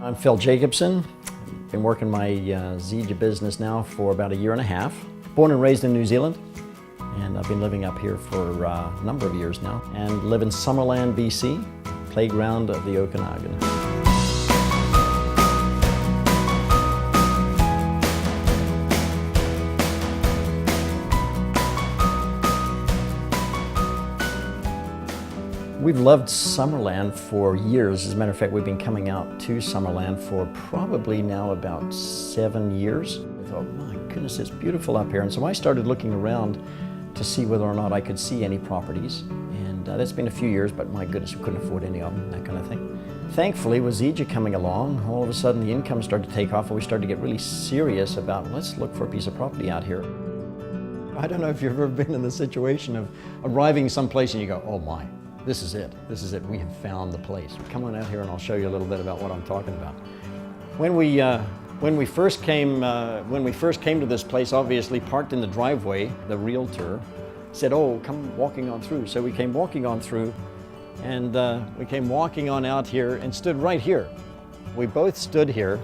I'm Phil Jakobson. Been working my Zija business now for about a year and a half. Born and raised in New Zealand, and I've been living up here for a number of years now, and live in Summerland, BC, playground of the Okanagan. We've loved Summerland for years. As a matter of fact, we've been coming out to Summerland for probably now about 7 years. I thought, my goodness, it's beautiful up here. And so I started looking around to see whether or not I could see any properties. And that's been a few years, but my goodness, we couldn't afford any of them, that kind of thing. Thankfully, with Zija coming along, all of a sudden the income started to take off, and we started to get really serious about, let's look for a piece of property out here. I don't know if you've ever been in the situation of arriving someplace and you go, oh my. This is it. This is it. We have found the place. Come on out here and I'll show you a little bit about what I'm talking about. When we first came to this place, obviously parked in the driveway, the realtor said, "Oh, come walking on through." So we came walking on through, and we came walking on out here and stood right here. We both stood here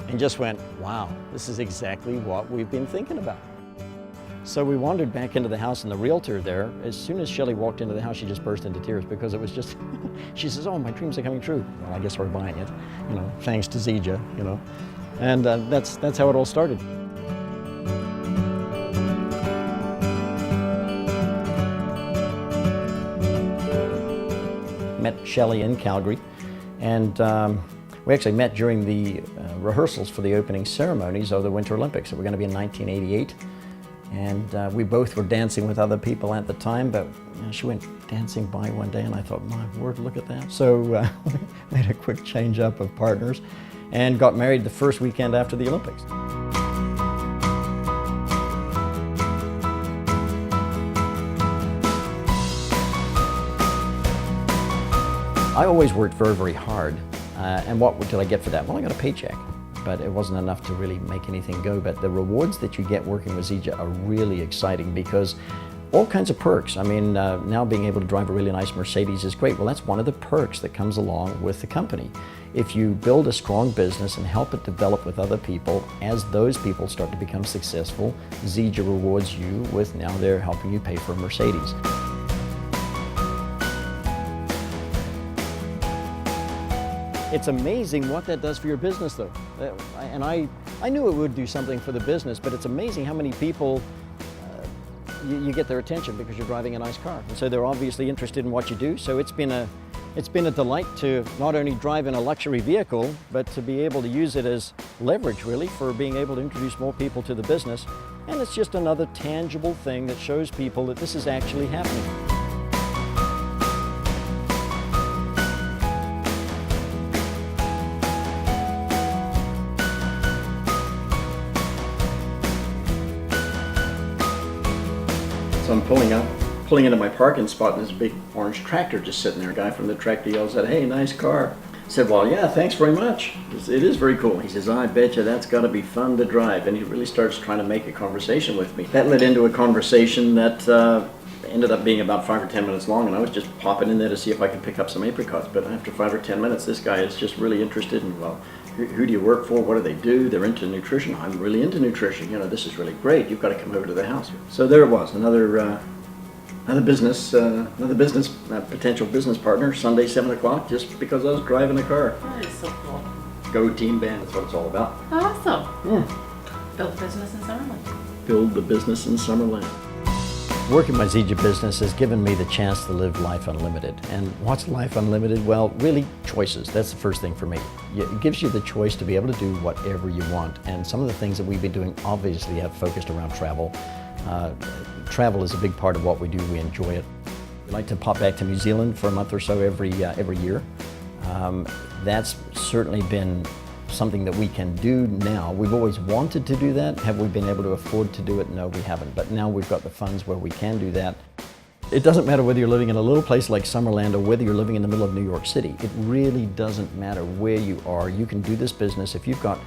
and just went, "Wow, this is exactly what we've been thinking about." So we wandered back into the house, and the realtor there, as soon as Shelley walked into the house, she just burst into tears because it was just, she says, "Oh, my dreams are coming true." Well, I guess we're buying it, you know, thanks to Zija, you know. And that's how it all started. Met Shelley in Calgary, and we actually met during the rehearsals for the opening ceremonies of the Winter Olympics. That were going to be in 1988. And we both were dancing with other people at the time, but you know, she went dancing by one day and I thought, my word, look at that. So we made a quick change up of partners and got married the first weekend after the Olympics. I always worked very, very hard. And what did I get for that? Well, I got a paycheck. But it wasn't enough to really make anything go. But the rewards that you get working with Zija are really exciting because all kinds of perks. I mean, now being able to drive a really nice Mercedes is great. Well, that's one of the perks that comes along with the company. If you build a strong business and help it develop with other people, as those people start to become successful, Zija rewards you with now they're helping you pay for a Mercedes. It's amazing what that does for your business, though. And I knew it would do something for the business, but it's amazing how many people you get their attention because you're driving a nice car. And so they're obviously interested in what you do. So it's been a delight to not only drive in a luxury vehicle, but to be able to use it as leverage, really, for being able to introduce more people to the business. And it's just another tangible thing that shows people that this is actually happening. So I'm pulling into my parking spot, and there's a big orange tractor just sitting there. A guy from the tractor yells out, "Hey, nice car." I said, "Well, yeah, thanks very much. It is very cool." He says, "I bet you that's got to be fun to drive." And he really starts trying to make a conversation with me. That led into a conversation that ended up being about 5 or 10 minutes long, and I was just popping in there to see if I could pick up some apricots. But after 5 or 10 minutes, this guy is just really interested in, well, who do you work for? What do they do? They're into nutrition. I'm really into nutrition. You know, this is really great. You've got to come over to the house. So there it was, another potential business partner. Sunday, 7 o'clock, just because I was driving a car. That is so cool. Go Team Band. That's what it's all about. Awesome. Yeah. Build a business in Summerland. Build the business in Summerland. Working my Zija business has given me the chance to live life unlimited. And what's life unlimited? Well, really, choices. That's the first thing for me. It gives you the choice to be able to do whatever you want. And some of the things that we've been doing obviously have focused around travel. Travel is a big part of what we do. We enjoy it. We like to pop back to New Zealand for a month or so every year. That's certainly been something that we can do now. We've always wanted to do that. Have we been able to afford to do it? No, we haven't. But now we've got the funds where we can do that. It doesn't matter whether you're living in a little place like Summerland or whether you're living in the middle of New York City. It really doesn't matter where you are. You can do this business. If you've got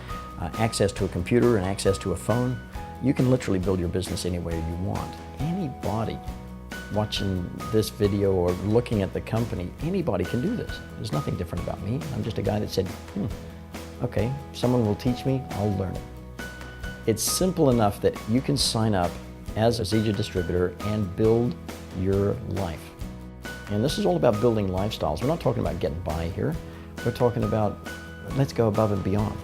access to a computer and access to a phone, you can literally build your business anywhere you want. Anybody watching this video or looking at the company, anybody can do this. There's nothing different about me. I'm just a guy that said, okay, someone will teach me, I'll learn it. It's simple enough that you can sign up as a Zija distributor and build your life. And this is all about building lifestyles. We're not talking about getting by here. We're talking about let's go above and beyond.